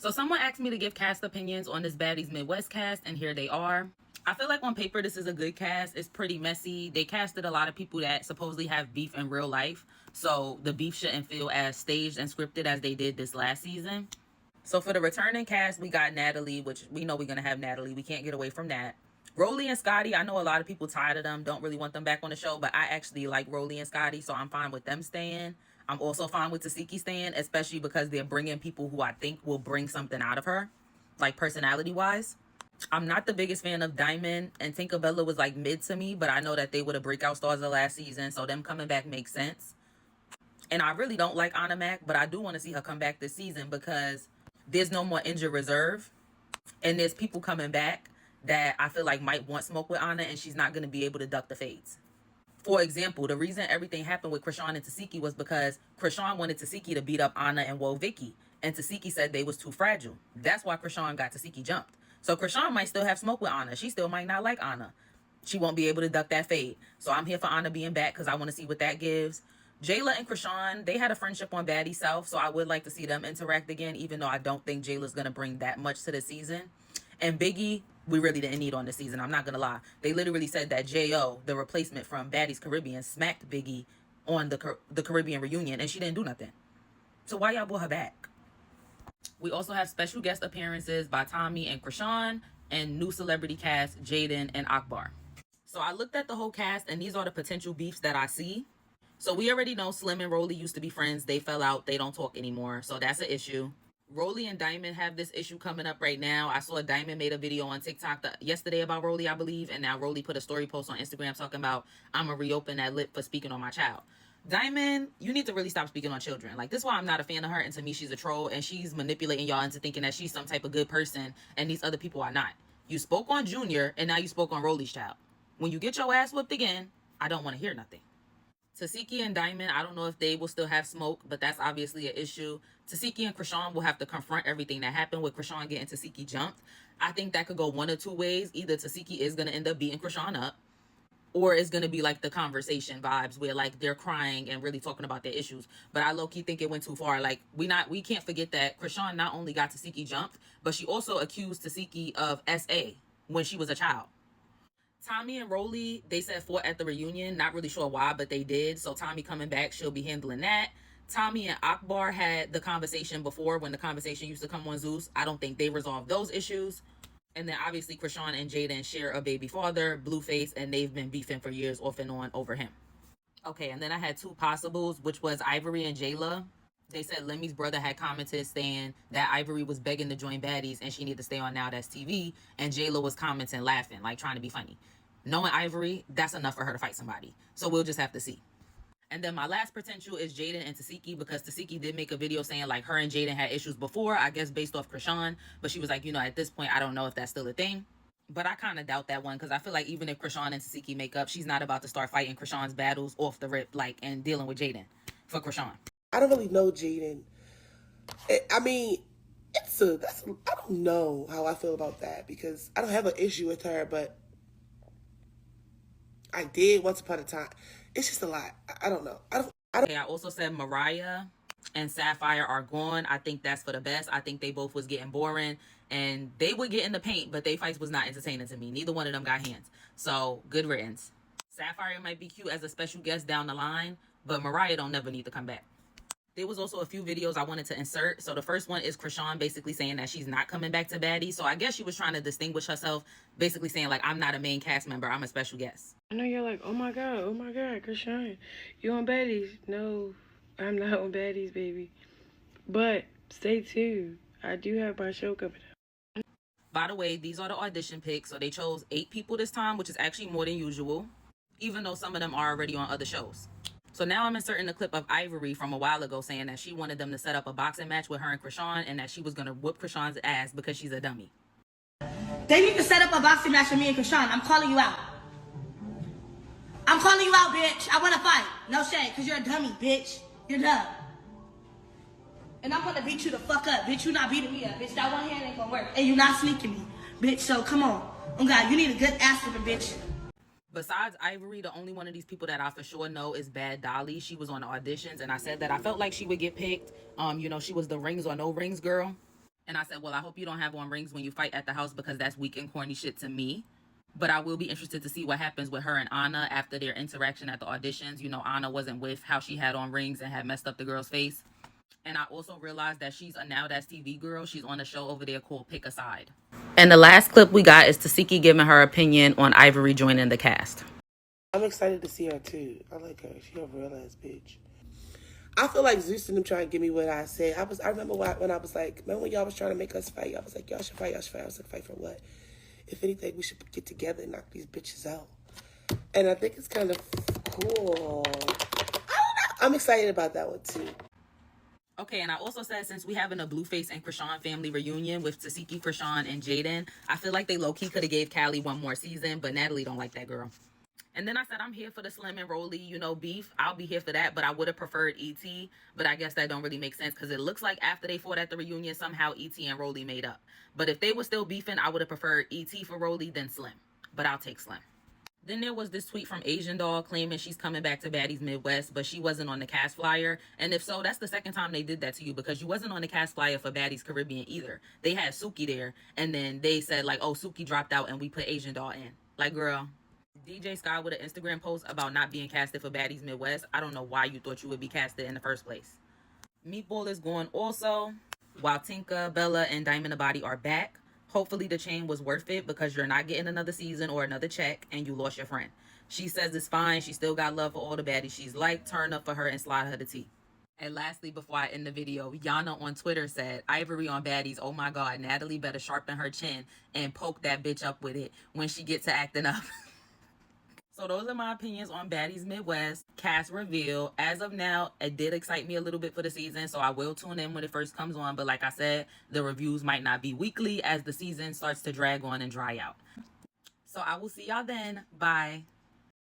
So someone asked me to give cast opinions on this Baddies Midwest cast, and here they are. I feel like on paper this is a good cast. It's pretty messy. They casted a lot of people that supposedly have beef in real life, so the beef shouldn't feel as staged and scripted as they did this last season. So for the returning cast, we got Natalie, which we know we're going to have Natalie. We can't get away from that. Rolly and Scotty, I know a lot of people tired of them, don't really want them back on the show, but I actually like Rolly and Scotty, so I'm fine with them staying. I'm also fine with Tasiki staying, especially because they're bringing people who I think will bring something out of her, like personality-wise. I'm not the biggest fan of Diamond, and Tinkerbella was like mid to me, but I know that they were the breakout stars of last season, so them coming back makes sense. And I really don't like Anna Mac, but I do want to see her come back this season because there's no more injured reserve, and there's people coming back that I feel like might want smoke with Anna, and she's not going to be able to duck the fades. For example, the reason everything happened with Krishan and Tasiki was because Krishan wanted Tasiki to beat up Anna and Woe Vicky, and Tasiki said they was too fragile. That's why Krishan got Tasiki jumped. So Krishan might still have smoke with Anna. She still might not like Anna. She won't be able to duck that fade. So I'm here for Anna being back because I want to see what that gives. Jayla and Krishan, they had a friendship on Baddies South, so I would like to see them interact again, even though I don't think Jayla's going to bring that much to the season. And Biggie, we really didn't need on this season. I'm not going to lie. They literally said that J.O., the replacement from Baddies Caribbean, smacked Biggie on the Caribbean reunion, and she didn't do nothing. So why y'all brought her back? We also have special guest appearances by Tommy and Krishan, and new celebrity cast Jaden and Akbar. So I looked at the whole cast, and these are the potential beefs that I see. So we already know Slim and Rolly used to be friends. They fell out. They don't talk anymore. So that's an issue. Rolly and Diamond have this issue coming up right now. I saw Diamond made a video on TikTok yesterday about Rolly, I believe. And now Rolly put a story post on Instagram talking about, I'm going to reopen that lip for speaking on my child. Diamond, you need to really stop speaking on children. Like, this is why I'm not a fan of her. And to me, she's a troll. And she's manipulating y'all into thinking that she's some type of good person. And these other people are not. You spoke on Junior, and now you spoke on Rolly's child. When you get your ass whipped again, I don't want to hear nothing. Tasiki and Diamond, I don't know if they will still have smoke, but that's obviously an issue. Tasiki and Krishan will have to confront everything that happened with Krishan getting Tasiki jumped. I think that could go one or two ways. Either Tasiki is going to end up beating Krishan up, or it's going to be like the conversation vibes where like they're crying and really talking about their issues. But I low-key think it went too far. Like, we can't forget that Krishan not only got Tasiki jumped, but she also accused Tasiki of SA when she was a child. Tommy and Rolly, they said fought at the reunion. Not really sure why, but they did. So Tommy coming back, she'll be handling that. Tommy and Akbar had the conversation before when the conversation used to come on Zeus. I don't think they resolved those issues. And then obviously Krishan and Jaden share a baby father, Blueface, and they've been beefing for years off and on over him. Okay, and then I had two possibles, which was Ivory and Jayla. They said Lemmy's brother had commented saying that Ivory was begging to join Baddies and she needed to stay on Now That's TV. And Jayla was commenting, laughing, like trying to be funny. Knowing Ivory, that's enough for her to fight somebody. So we'll just have to see. And then my last potential is Jaden and Tasiki, because Tasiki did make a video saying like her and Jaden had issues before, I guess based off Krishan. But she was like, at this point, I don't know if that's still a thing. But I kind of doubt that one, because I feel like even if Krishan and Tasiki make up, she's not about to start fighting Krishan's battles off the rip, like, and dealing with Jaden for Krishan. I don't really know Jaden. I mean, I don't know how I feel about that, because I don't have an issue with her, but I did once upon a time. It's just a lot. I don't know. Okay, I also said Mariah and Sapphire are gone. I think that's for the best. I think they both was getting boring, and they would get in the paint, but they fights was not entertaining to me. Neither one of them got hands. So good riddance. Sapphire might be cute as a special guest down the line, but Mariah don't never need to come back. There was also a few videos I wanted to insert. So the first one is Krishan basically saying that she's not coming back to Baddies. So I guess she was trying to distinguish herself, basically saying like, I'm not a main cast member, I'm a special guest. I know you're like, oh my God, Krishan, you on Baddies? No, I'm not on Baddies, baby. But stay tuned. I do have my show coming up. By the way, these are the audition picks. So they chose 8 people this time, which is actually more than usual, even though some of them are already on other shows. So now I'm inserting a clip of Ivory from a while ago saying that she wanted them to set up a boxing match with her and Krishan, and that she was going to whoop Krishan's ass because she's a dummy. They need to set up a boxing match with me and Krishan. I'm calling you out. I'm calling you out, bitch. I want to fight. No shade, because you're a dummy, bitch. You're dumb. And I'm going to beat you the fuck up, bitch. You not beating me up, bitch. That one hand ain't going to work. And you not sneaking me, bitch. So come on. Oh, God, you need a good ass whipping, bitch. Besides Ivory, the only one of these people that I for sure know is Bad Dolly. She was on the auditions, and I said that I felt like she would get picked. She was the rings or no rings girl. And I said, well, I hope you don't have on rings when you fight at the house because that's weak and corny shit to me. But I will be interested to see what happens with her and Anna after their interaction at the auditions. You know, Anna wasn't with how she had on rings and had messed up the girl's face. And I also realized that she's a Now That's TV girl. She's on a show over there called Pick a Side. And the last clip we got is Tasiki giving her opinion on Ivory joining the cast. I'm excited to see her too. I like her. She a real ass bitch. I feel like Zeus and them trying to give me what I said. I remember when I was like, remember when y'all was trying to make us fight? I was like, y'all should fight. I was like, fight for what? If anything, we should get together and knock these bitches out. And I think it's kind of cool. I don't know. I'm excited about that one too. Okay, and I also said since we having a Blueface and Krishan family reunion with Tasiki, Krishan, and Jaden, I feel like they low-key could have gave Callie one more season, but Natalie don't like that girl. And then I said, I'm here for the Slim and Rolly, beef. I'll be here for that, but I would have preferred E.T., but I guess that don't really make sense because it looks like after they fought at the reunion, somehow E.T. and Rolly made up. But if they were still beefing, I would have preferred E.T. for Rolly than Slim. But I'll take Slim. Then there was this tweet from Asian Doll claiming she's coming back to Baddies Midwest, but she wasn't on the cast flyer. And if so, that's the second time they did that to you because you wasn't on the cast flyer for Baddies Caribbean either. They had Suki there, and then they said, like, oh, Suki dropped out and we put Asian Doll in. Like, girl. DJ Sky with an Instagram post about not being casted for Baddies Midwest. I don't know why you thought you would be casted in the first place. Meatball is gone also, while Tinka, Bella, and Diamond the Body are back. Hopefully the chain was worth it because you're not getting another season or another check and you lost your friend. She says it's fine. She still got love for all the baddies she's liked. Turn up for her and slide her the tea. And lastly, before I end the video, Yana on Twitter said, Ivory on Baddies, oh my God, Natalie better sharpen her chin and poke that bitch up with it when she gets to acting up. So those are my opinions on Baddies Midwest cast reveal. As of now, it did excite me a little bit for the season, so I will tune in when it first comes on. But like I said, the reviews might not be weekly as the season starts to drag on and dry out. So I will see y'all then. Bye.